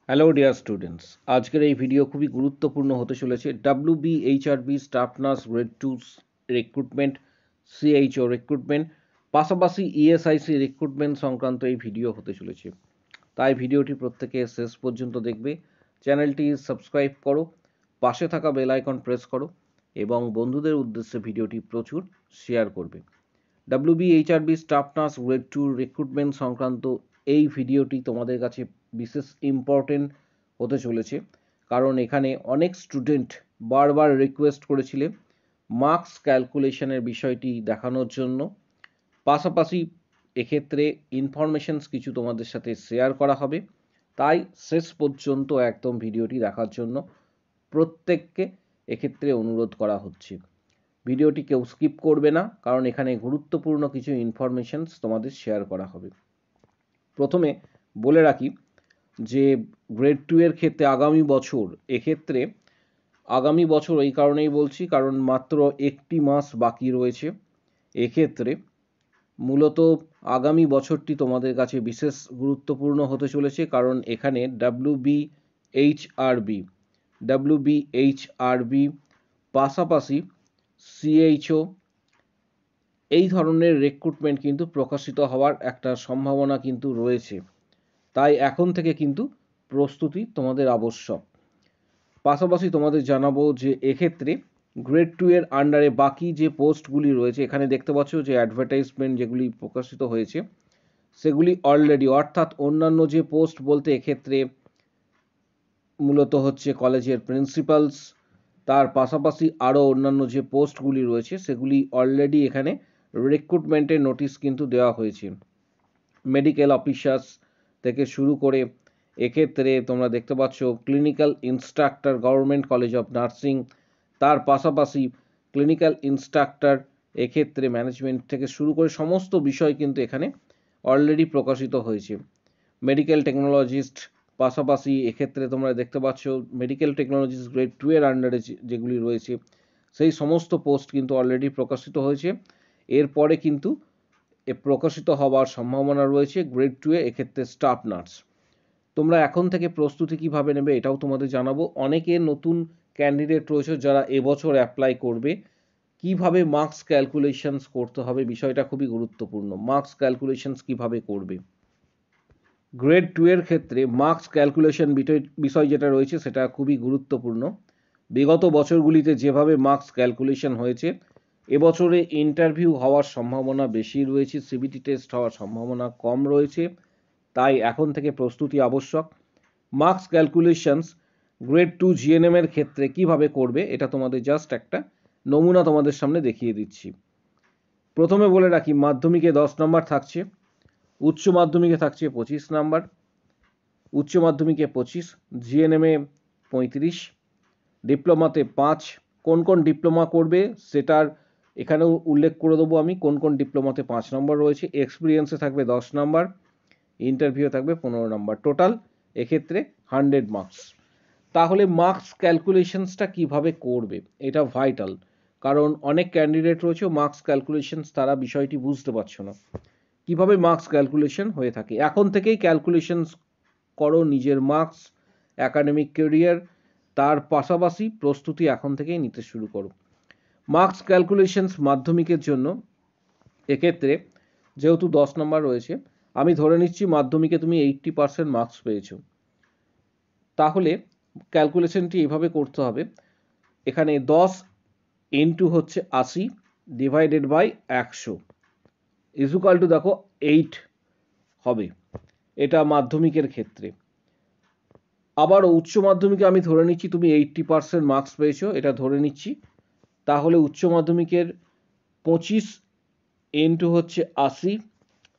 Hello dear students, আজকের এই video খুবই গুরুত্বপূর্ণ হতে চলেছে। WBHRB staff nurse grade 2 recruitment, CHO recruitment, পাশাপাশি ESIC রিক্রুটমেন্ট সংক্রান্ত এই ভিডিও হতে চলেছে। তাই ভিডিওটি প্রত্যেকে শেষ পর্যন্ত দেখবে। চ্যানেলটি সাবস্ক্রাইব করো, পাশে থাকা বেল আইকন প্রেস করো এবং বন্ধুদের উদ্দেশ্যে ভিডিওটি প্রচুর শেয়ার করবে। WBHRB staff nurse grade 2 recruitment সংক্রান্ত এই ভিডিওটি তোমাদের কাছে বিশেষ ইম্পর্টেন্ট হতে চলেছে, কারণ এখানে অনেক স্টুডেন্ট বারবার রিকোয়েস্ট করেছিলে মার্কস ক্যালকুলেশনের বিষয়টি দেখানোর জন্য। পাশাপাশি এক্ষেত্রে ইনফরমেশনস কিছু তোমাদের সাথে শেয়ার করা হবে, তাই শেষ পর্যন্ত একদম ভিডিওটি দেখার জন্য প্রত্যেককে এক্ষেত্রে অনুরোধ করা হচ্ছে। ভিডিওটি কেউ স্কিপ করবে না, কারণ এখানে গুরুত্বপূর্ণ কিছু ইনফরমেশনস তোমাদের শেয়ার করা হবে। প্রথমে বলে রাখি যে গ্রেড 2 এর ক্ষেত্রে আগামী বছর এই কারণেই বলছি কারণ মাত্র একটি মাস বাকি রয়েছে। এক্ষেত্রে মূলত আগামী বছরটি তোমাদের কাছে বিশেষ গুরুত্বপূর্ণ হতে চলেছে, কারণ এখানে WBHRB পাশাপাশি CHO এই ধরনের রিক্রুটমেন্ট কিন্তু প্রকাশিত হওয়ার একটা সম্ভাবনা কিন্তু রয়েছে। তাই এখন থেকে কিন্তু প্রস্তুতি তোমাদের আবশ্যক। পাশাপাশি তোমাদের জানাবো যে এক্ষেত্রে গ্রেড 2 এর আন্ডারে বাকি যে পোস্টগুলি রয়েছে, এখানে দেখতে পাচ্ছ যে অ্যাডভার্টাইজমেন্ট যেগুলি প্রকাশিত হয়েছে সেগুলি অলরেডি, অর্থাৎ অন্যান্য যে পোস্ট বলতে এক্ষেত্রে মূলত হচ্ছে কলেজের প্রিন্সিপালস, তার পাশাপাশি আরও অন্যান্য যে পোস্টগুলি রয়েছে সেগুলি অলরেডি এখানে রিক্রুটমেন্টের নোটিশ কিন্তু দেওয়া হয়েছে। মেডিকেল অফিসার্স থেকে শুরু করে এক্ষেত্রে তোমরা দেখতে পাচ্ছ clinical instructor government college of nursing, তার পাশাপাশি ক্লিনিক্যাল ইনস্ট্রাক্টর এক্ষেত্রে ম্যানেজমেন্ট থেকে শুরু করে সমস্ত বিষয় কিন্তু এখানে অলরেডি প্রকাশিত হয়েছে। মেডিকেল টেকনোলজিস্ট পাশাপাশি এক্ষেত্রে তোমরা দেখতে পাচ্ছ মেডিকেল টেকনোলজিস্ট গ্রেড 2 এর আন্ডারে যেগুলি রয়েছে সেই সমস্ত পোস্ট কিন্তু অলরেডি প্রকাশিত হয়েছে। এরপরে কিন্তু প্রকাশিত হওয়ার সম্ভাবনা রয়েছে গ্রেড 2 এ এক্ষেত্রে স্টাফ নার্স। তোমরা এখন থেকে প্রস্তুতি কিভাবে নেবে এটাও তোমাদের জানাবো। অনেকে নতুন ক্যান্ডিডেট রয়েছে যারা এবছর অ্যাপ্লাই করবে, কিভাবে মার্কস ক্যালকুলেশনস করতে হবে বিষয়টা খুবই গুরুত্বপূর্ণ। মার্কস ক্যালকুলেশনস কিভাবে করবে গ্রেড 2 এর ক্ষেত্রে মার্কস ক্যালকুলেশন বিষয় যেটা রয়েছে সেটা খুবই গুরুত্বপূর্ণ। বিগত বছরগুলিতে যেভাবে মার্কস ক্যালকুলেশন হয়েছে, এবছরে ইন্টারভিউ হওয়ার সম্ভাবনা বেশি রয়েছে, সিবিটি টেস্ট হওয়ার সম্ভাবনা কম রয়েছে, তাই এখন থেকে প্রস্তুতি আবশ্যক। মার্কস ক্যালকুলেশনস গ্রেড 2 GNM এর ক্ষেত্রে কিভাবে করবে এটা তোমাদের জাস্ট একটা নমুনা তোমাদের সামনে দেখিয়ে দিচ্ছি। প্রথমে বলে রাখি মাধ্যমিকে 10 নম্বর থাকছে, উচ্চ মাধ্যমিকে থাকছে 25 নম্বর, উচ্চ মাধ্যমিকে 25, GNM-এ 35, ডিপ্লোমাতে 5। কোন কোন ডিপ্লোমা করবে সেটার এখানেও উল্লেখ করে দেবো আমি, কোন কোন ডিপ্লোমাতে 5 নম্বর রয়েছে। এক্সপিরিয়েন্সে থাকবে 10 নম্বর, ইন্টারভিউ থাকবে 15 নম্বর, টোটাল এক্ষেত্রে 100 মার্কস। তাহলে মার্কস ক্যালকুলেশনসটা কিভাবে করবে এটা ভাইটাল, কারণ অনেক ক্যান্ডিডেট রয়েছে মার্কস ক্যালকুলেশনস তারা বিষয়টি বুঝতে পারছো না কিভাবে মার্কস ক্যালকুলেশন হয়ে থাকে। এখন থেকেই ক্যালকুলেশনস করো নিজের মার্কস, একাডেমিক ক্যারিয়ার, তার পাশাপাশি প্রস্তুতি এখন থেকেই নিতে শুরু করো। মার্কস ক্যালকুলেশনস মাধ্যমিকের জন্য এক্ষেত্রে যেহেতু 10 নম্বর রয়েছে, আমি ধরে নিচ্ছি মাধ্যমিকে তুমি 80% মার্কস পেয়েছো, তাহলে ক্যালকুলেশনটি এভাবে করতে হবে। এখানে 10 ইন্টু হচ্ছে 80 ডিভাইডেড বাই 100 ইজুকাল টু দেখো 8 হবে, এটা মাধ্যমিকের ক্ষেত্রে। আবার উচ্চ মাধ্যমিকে আমি ধরে নিচ্ছি তুমি 80% মার্কস পেয়েছো, এটা ধরে নিচ্ছি, তাহলে উচ্চ মাধ্যমিকের 25 ইন্টু হচ্ছে 80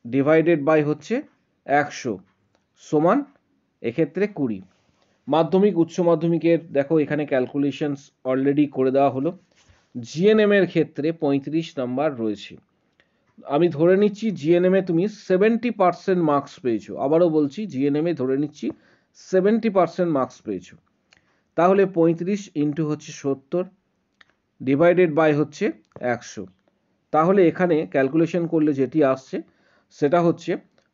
ডিভাইডেড বাই হচ্ছে 100 সমান এক্ষেত্রে 20। মাধ্যমিক উচ্চ মাধ্যমিকের দেখো এখানে ক্যালকুলেশনস অলরেডি করে দেওয়া হলো। GNM এর ক্ষেত্রে 35 নাম্বার রয়েছে, আমি ধরে নিচ্ছি GNM-এ তুমি 70% মার্কস পেয়েছো। আবারও বলছি GNM-এ ধরে নিচ্ছি 70% মার্কস পেয়েছো, তাহলে 35 ইন্টু হচ্ছে 70 ডিভাইডেড বাই হচ্ছে 100, তাহলে এখানে ক্যালকুলেশন করলে যেটি আসছে সেটা হচ্ছে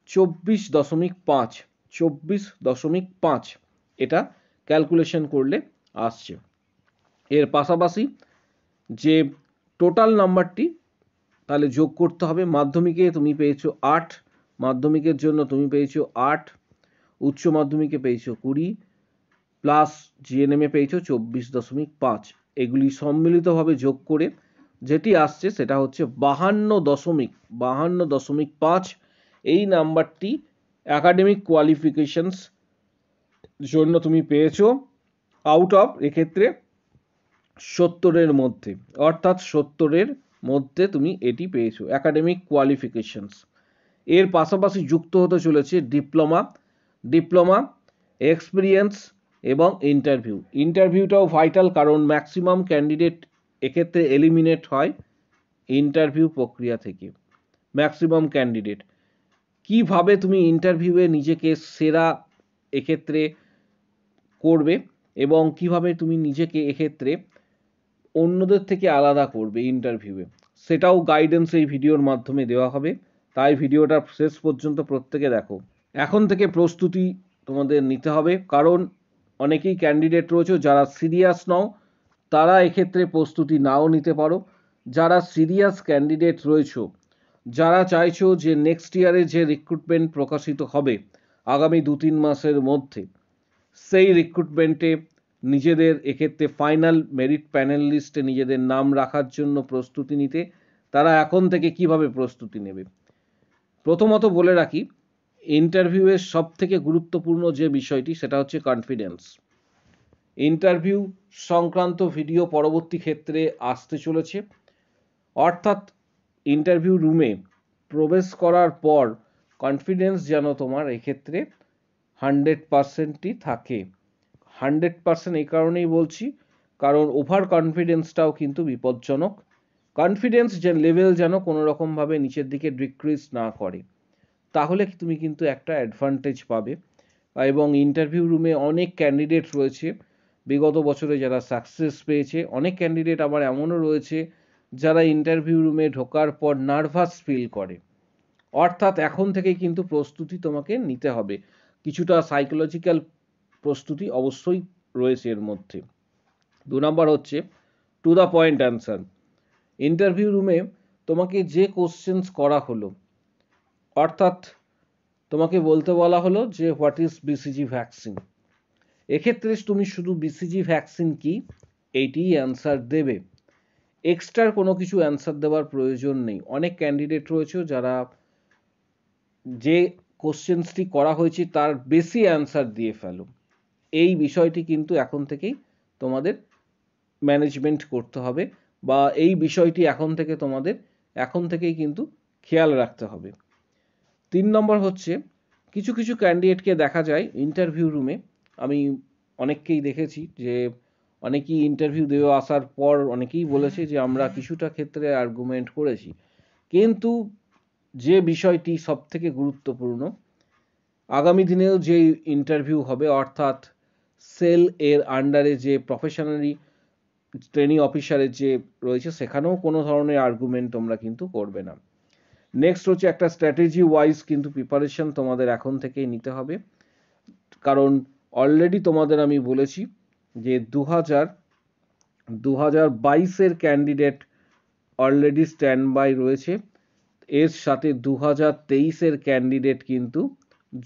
24.5 এটা ক্যালকুলেশন করলে আসছে। এর পাশাপাশি যে টোটাল নাম্বারটি তাহলে যোগ করতে হবে। মাধ্যমিকে তুমি পেয়েছো 8, মাধ্যমিকের জন্য তুমি পেয়েছো 8, উচ্চ মাধ্যমিকে পেয়েছো 20, প্লাস জিএনএমে পেয়েছো 24.5। এগুলি সম্মিলিতভাবে যোগ করে যেটি আসছে সেটা হচ্ছে 52.5। এই নাম্বারটি একাডেমিক কোয়ালিফিকেশনস জন্য তুমি পেয়েছো আউট অফ এক্ষেত্রে 70-এর মধ্যে, অর্থাৎ 70-এর মধ্যে তুমি এটি পেয়েছো একাডেমিক কোয়ালিফিকেশনস। এর পাশাপাশি যুক্ত হতে চলেছে ডিপ্লোমা, এক্সপিরিয়েন্স এবং ইন্টারভিউ। ইন্টারভিউটাও ভাইটাল, কারণ ম্যাক্সিমাম ক্যান্ডিডেট এক্ষেত্রে এলিমিনেট হয় ইন্টারভিউ প্রক্রিয়া থেকে। ম্যাক্সিমাম ক্যান্ডিডেট কিভাবে তুমি ইন্টারভিউয়ে নিজেকে সেরা এক্ষেত্রে করবে এবং কিভাবে তুমি নিজেকে এক্ষেত্রে অন্যদের থেকে আলাদা করবে ইন্টারভিউয়ে, সেটাও গাইডেন্স এই ভিডিওর মাধ্যমে দেওয়া হবে। তাই ভিডিওটা শেষ পর্যন্ত প্রত্যেকে দেখো। এখন থেকে প্রস্তুতি তোমাদের নিতে হবে, কারণ অনেকেই ক্যান্ডিডেট রয়েছে যারা সিরিয়াস নও, তারা এক্ষেত্রে প্রস্তুতি নাও নিতে পারো। যারা সিরিয়াস ক্যান্ডিডেট রয়েছে, যারা চাইছো যে নেক্সট ইয়ারে যে রিক্রুটমেন্ট প্রকাশিত হবে আগামী 2-3 মাসের মধ্যে, সেই রিক্রুটমেন্টে নিজেদের এক্ষেত্রে ফাইনাল মেরিট প্যানেল লিস্টে নিজেদের নাম রাখার জন্য প্রস্তুতি নিতে, তারা এখন থেকে কিভাবে প্রস্তুতি নেবে। প্রথমত বলে রাখি, ইন্টারভিউয়ের সব থেকে গুরুত্বপূর্ণ যে বিষয়টি সেটা হচ্ছে কনফিডেন্স। ইন্টারভিউ সংক্রান্ত ভিডিও পরবর্তী ক্ষেত্রে আসতে চলেছে, অর্থাৎ ইন্টারভিউ রুমে প্রবেশ করার পর কনফিডেন্স যেন তোমার এক্ষেত্রে 100%ই থাকে। 100% এই কারণেই বলছি, কারণ ওভার কনফিডেন্সটাও কিন্তু বিপজ্জনক। কনফিডেন্স যে লেভেল যেন কোনো রকমভাবে নিচের দিকে ডিক্রিজ না করে, তাহলে তুমি কিন্তু একটা অ্যাডভান্টেজ পাবে। এবং ইন্টারভিউ রুমে অনেক ক্যান্ডিডেট রয়েছে বিগত বছরে যারা সাকসেস পেয়েছে, অনেক ক্যান্ডিডেট আবার এমনও রয়েছে যারা ইন্টারভিউ রুমে ঢোকার পর নার্ভাস ফিল করে। অর্থাৎ এখন থেকেই কিন্তু প্রস্তুতি তোমাকে নিতে হবে, কিছুটা সাইকোলজিক্যাল প্রস্তুতি অবশ্যই রয়েছে এর মধ্যে। 2 নম্বর হচ্ছে to the point answer. Interview রুমে তোমাকে যে কোশ্চেন্স করা হলো, অর্থাৎ তোমাকে বলতে বলা হলো যে হোয়াট ইজ বিসিজি ভ্যাকসিন, এক্ষেত্রে তুমি শুধু বিসিজি ভ্যাকসিন কি এইটিই অ্যান্সার দেবে, এক্সট্রা কোনো কিছু অ্যান্সার দেওয়ার প্রয়োজন নেই। অনেক ক্যান্ডিডেট রয়েছে যারা যে কোশ্চেন্সটি করা হয়েছে তার বেশি অ্যান্সার দিয়ে ফেলো। এই বিষয়টি কিন্তু এখন থেকেই তোমাদের ম্যানেজমেন্ট করতে হবে, বা এই বিষয়টি এখন থেকেই কিন্তু খেয়াল রাখতে হবে। 3 নম্বর হচ্ছে, কিছু কিছু ক্যান্ডিডেটকে দেখা যায় ইন্টারভিউ রুমে, আমি অনেককেই দেখেছি যে অনেকেই ইন্টারভিউ দেওয়া আসার পর অনেকেই বলেছে যে আমরা কিছুটা ক্ষেত্রে আর্গুমেন্ট করেছি, কিন্তু যে বিষয়টি সব থেকে গুরুত্বপূর্ণ, আগামী দিনেও যে ইন্টারভিউ হবে, অর্থাৎ সেল এর আন্ডারে যে প্রফেশনালি ট্রেনিং অফিসারের যে রয়েছে, সেখানেও কোনো ধরনের আর্গুমেন্ট তোমরা কিন্তু করবে না। নেক্সট হচ্ছে একটা স্ট্র্যাটেজি ওয়াইজ কিন্তু প্রিপারেশন তোমাদের এখন থেকেই নিতে হবে, কারণ অলরেডি তোমাদের আমি বলেছি যে 2022-এর ক্যান্ডিডেট অলরেডি স্ট্যান্ড বাই রয়েছে, এর সাথে 2023-এর ক্যান্ডিডেট কিন্তু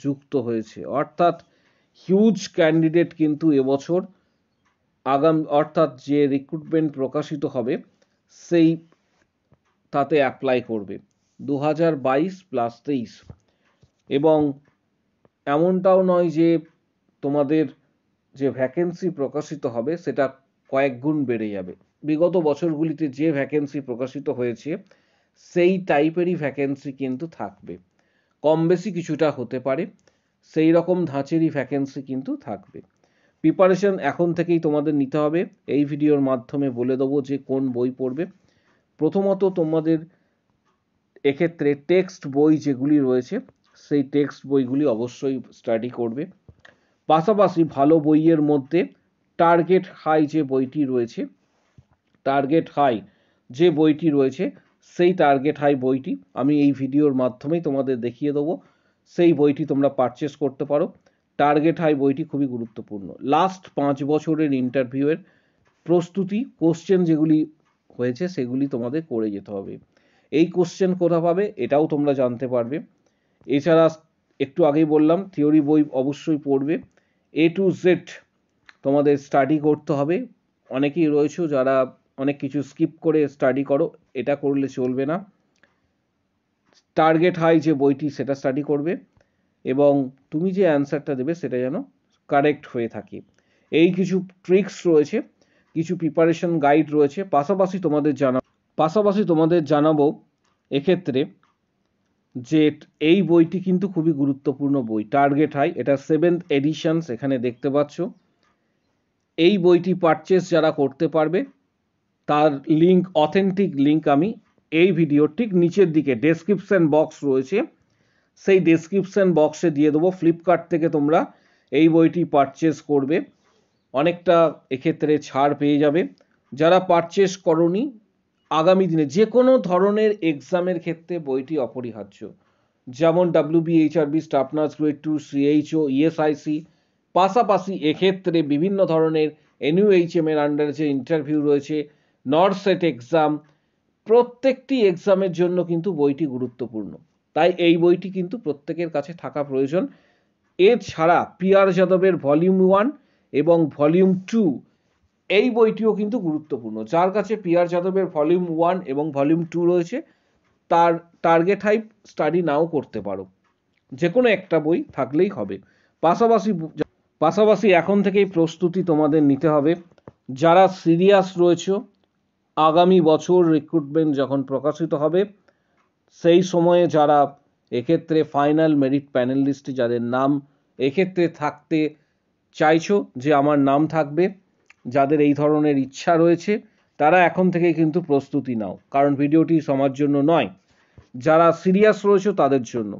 যুক্ত হয়েছে, অর্থাৎ হিউজ ক্যান্ডিডেট কিন্তু এবছর অর্থাৎ যে রিক্রুটমেন্ট প্রকাশিত হবে সেই তাতে অ্যাপ্লাই করবে 2022 প্লাস 23। এবং এমনটাও নয় যে তোমাদের যে ভ্যাকেন্সি প্রকাশিত হবে সেটা কয়েক গুণ বেড়ে যাবে। বিগত বছরগুলিতে যে ভ্যাকেন্সি প্রকাশিত হয়েছে সেই টাইপেরই ভ্যাকেন্সি কিন্তু থাকবে, কম বেশি কিছুটা হতে পারে, সেই রকম ধাঁচেরই ভ্যাকেন্সি কিন্তু থাকবে। প্রিপারেশন এখন থেকেই তোমাদের নিতে হবে। এই ভিডিওর মাধ্যমে বলে দেবো যে কোন বই পড়বে। প্রথমত তোমাদের এক্ষেত্রে টেক্সট বই যেগুলি রয়েছে সেই টেক্সট বইগুলি অবশ্যই স্টাডি করবে। পাশাপাশি ভালো বইয়ের মধ্যে টার্গেট হাই যে বইটি রয়েছে সেই টার্গেট হাই বইটি আমি এই ভিডিওর মাধ্যমেই তোমাদের দেখিয়ে দেবো, সেই বইটি তোমরা পারচেস করতে পারো। টার্গেট হাই বইটি খুবই গুরুত্বপূর্ণ। লাস্ট 5 বছরের ইন্টারভিউয়ের প্রস্তুতি কোশ্চেন যেগুলি হয়েছে সেগুলি তোমাদের করে যেতে হবে। এই কোশ্চেন কোথা পাবে এটাও তোমরা জানতে পারবে। এছাড়া একটু আগেই বললাম থিওরি বই অবশ্যই পড়বে, A to Z তোমাদের স্টাডি করতে হবে। অনেকেই রয়েছে যারা অনেক কিছু স্কিপ করে স্টাডি করো, এটা করলে চলবে না। টার্গেট হাই যে বইটি সেটা স্টাডি করবে এবং তুমি যে অ্যান্সারটা দেবে সেটা যেন কারেক্ট হয়ে থাকে। এই কিছু ট্রিক্স রয়েছে, কিছু প্রিপারেশন গাইড রয়েছে। পাশাপাশি তোমাদের জানাবো এক্ষেত্রে যে এই বইটি কিন্তু খুবই গুরুত্বপূর্ণ বই, টার্গেট হাই, এটা 7th এডিশনস এখানে দেখতে পাচ্ছ। এই বইটি পারচেস যারা করতে পারবে তার লিঙ্ক, অথেন্টিক লিঙ্ক আমি এই ভিডিওর ঠিক নিচের দিকে ডেসক্রিপশন বক্স রয়েছে, সেই ডেসক্রিপশন বক্সে দিয়ে দেবো। ফ্লিপকার্ট থেকে তোমরা এই বইটি পারচেস করবে, অনেকটা এক্ষেত্রে ছাড় পেয়ে যাবে। যারা পারচেস করনি, আগামী দিনে যে কোনো ধরনের এক্সামের ক্ষেত্রে বইটি অপরিহার্য, যেমন WBHRB, staff nurse grade 2, CHO, ESIC, পাশাপাশি এক্ষেত্রে বিভিন্ন ধরনের NUHM এর আন্ডারে যে ইন্টারভিউ রয়েছে, নরসেট এক্সাম, প্রত্যেকটি এক্সামের জন্য কিন্তু বইটি গুরুত্বপূর্ণ। তাই এই বইটি কিন্তু প্রত্যেকের কাছে থাকা প্রয়োজন। এছাড়া PR যাদবের ভলিউম 1 এবং ভলিউম 2 এই বইটিও কিন্তু গুরুত্বপূর্ণ। যার কাছে PR যাদবের ভলিউম 1 এবং ভলিউম 2 রয়েছে তার টার্গেট হাই স্টাডি নাও করতে পারো, যে কোনো একটা বই থাকলেই হবে। পাশাপাশি এখন থেকেই প্রস্তুতি তোমাদের নিতে হবে। যারা সিরিয়াস রয়েছে, আগামী বছর রিক্রুটমেন্ট যখন প্রকাশিত হবে সেই সময়ে যারা এক্ষেত্রে ফাইনাল মেরিট প্যানেল লিস্টে যাদের নাম এক্ষেত্রে থাকতে চাইছো, যে আমার নাম থাকবে, যাদের এই ধরনের ইচ্ছা রয়েছে, তারা এখন থেকেই কিন্তু প্রস্তুতি নাও, কারণ ভিডিওটি সবার জন্য নয়, যারা সিরিয়াস রয়েছে তাদের জন্য।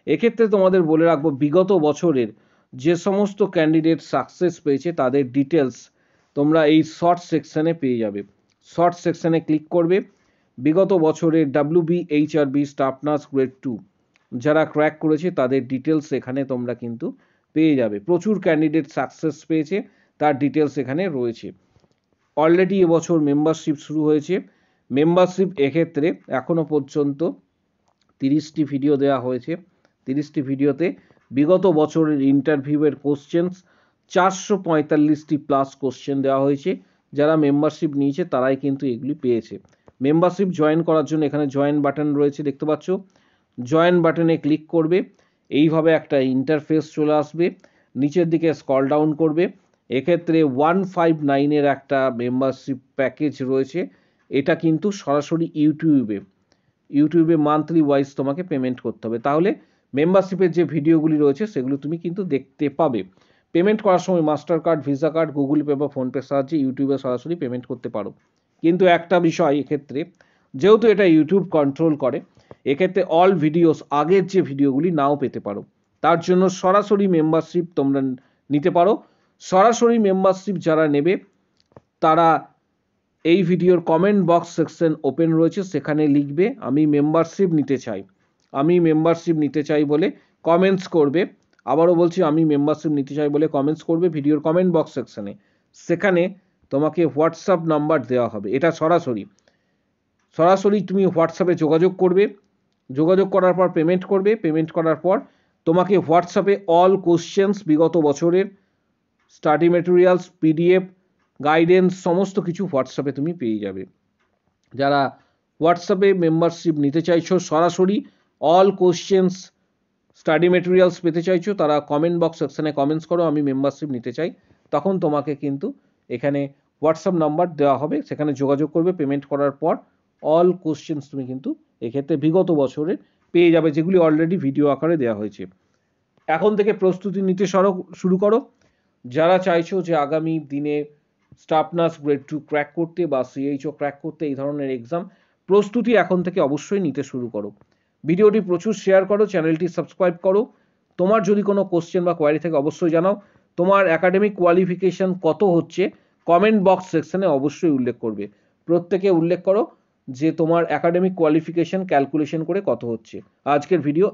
এক্ষেত্রে তোমাদের বলে রাখবো, বিগত বছরের যে সমস্ত ক্যান্ডিডেট সাকসেস পেয়েছে তাদের ডিটেলস তোমরা এই শর্ট সেকশনে পেয়ে যাবে। শর্ট সেকশনে ক্লিক করবে, বিগত বছরের WBHRB স্টাফ নার্স গ্রেড 2 যারা ক্র্যাক করেছে তাদের ডিটেলস এখানে তোমরা কিন্তু পেয়ে যাবে। প্রচুর ক্যান্ডিডেট সাকসেস পেয়েছে, তার ডিটেলস এখানে রয়েছে। অলরেডি এবছর মেম্বারশিপ শুরু হয়েছে। মেম্বারশিপ এক্ষেত্রে এখনো পর্যন্ত 30টি ভিডিও দেওয়া হয়েছে। 30টি ভিডিওতে বিগত বছরের ইন্টারভিউয়ের কোশ্চেন্স 445টি প্লাস কোশ্চেন দেওয়া হয়েছে। যারা মেম্বারশিপ নিয়েছে তারাই কিন্তু এগুলি পেয়েছে। মেম্বারশিপ জয়েন করার জন্য এখানে জয়েন বাটন রয়েছে, দেখতে পাচ্ছ। জয়েন বাটনে ক্লিক করবে, এইভাবে একটা ইন্টারফেস চলে আসবে। নিচের দিকে স্ক্রল ডাউন করবে, এক্ষেত্রে 159-এর একটা মেম্বারশিপ প্যাকেজ রয়েছে। এটা কিন্তু সরাসরি ইউটিউবে মান্থলি ওয়াইজ তোমাকে পেমেন্ট করতে হবে, তাহলে মেম্বারশিপের যে ভিডিওগুলি রয়েছে সেগুলো তুমি কিন্তু দেখতে পাবে। পেমেন্ট করার সময় master card, visa card, Google pay বা ফোনপের সাহায্যে ইউটিউবে সরাসরি পেমেন্ট করতে পারো। কিন্তু একটা বিষয় এক্ষেত্রে, যেহেতু এটা ইউটিউব কন্ট্রোল করে, এক্ষেত্রে অল ভিডিওস, আগের যে ভিডিওগুলি নাও পেতে পারো। তার জন্য সরাসরি মেম্বারশিপ তোমরা নিতে পারো। সরাসরি মেম্বারশিপ যারা নেবে তারা এই ভিডিওর কমেন্ট বক্স সেকশন ওপেন রয়েছে, সেখানে লিখবে আমি মেম্বারশিপ নিতে চাই, আমি মেম্বারশিপ নিতে চাই বলে কমেন্টস করবে। আবারও বলছি, আমি মেম্বারশিপ নিতে চাই বলে কমেন্টস করবে ভিডিওর কমেন্ট বক্স সেকশনে। সেখানে তোমাকে হোয়াটসঅ্যাপ নাম্বার দেওয়া হবে, এটা সরাসরি তুমি হোয়াটসঅ্যাপে যোগাযোগ করবে। যোগাযোগ করার পর পেমেন্ট করবে। পেমেন্ট করার পর তোমাকে হোয়াটসঅ্যাপে অল কোশ্চেন্স, বিগত বছরের স্টাডি মেটেরিয়ালস, PDF, গাইডেন্স, সমস্ত কিছু হোয়াটসঅ্যাপে তুমি পেয়ে যাবে। যারা হোয়াটসঅ্যাপে মেম্বারশিপ নিতে চাইছো, সরাসরি অল কোশ্চেন্স, স্টাডি মেটেরিয়ালস পেতে চাইছো, তারা কমেন্ট বক্স সেকশনে কমেন্টস করো আমি মেম্বারশিপ নিতে চাই। তখন তোমাকে কিন্তু এখানে হোয়াটসঅ্যাপ নাম্বার দেওয়া হবে, সেখানে যোগাযোগ করবে। পেমেন্ট করার পর অল কোশ্চেন্স তুমি কিন্তু এক্ষেত্রে বিগত বছরের পেয়ে যাবে, যেগুলি অলরেডি ভিডিও আকারে দেওয়া হয়েছে। এখন থেকে প্রস্তুতি নিতে শুরু করো। যারা চাইছো যে আগামী দিনে স্টাফ নার্স গ্রেড 2 ক্র্যাক করতে বা CHO ক্র্যাক করতে, এই ধরনের এক্সাম প্রস্তুতি এখন থেকে অবশ্যই নিতে শুরু করো। ভিডিওটি প্রচুর শেয়ার করো, চ্যানেলটি সাবস্ক্রাইব করো। তোমার যদি কোনো কোশ্চেন বা কোয়ারি থাকে অবশ্যই জানাও। তোমার একাডেমিক কোয়ালিফিকেশন কত হচ্ছে কমেন্ট বক্স সেকশনে অবশ্যই উল্লেখ করবে। প্রত্যেকে উল্লেখ করো যে তোমার একাডেমিক কোয়ালিফিকেশন ক্যালকুলেশন করে কত হচ্ছে। আজকের ভিডিও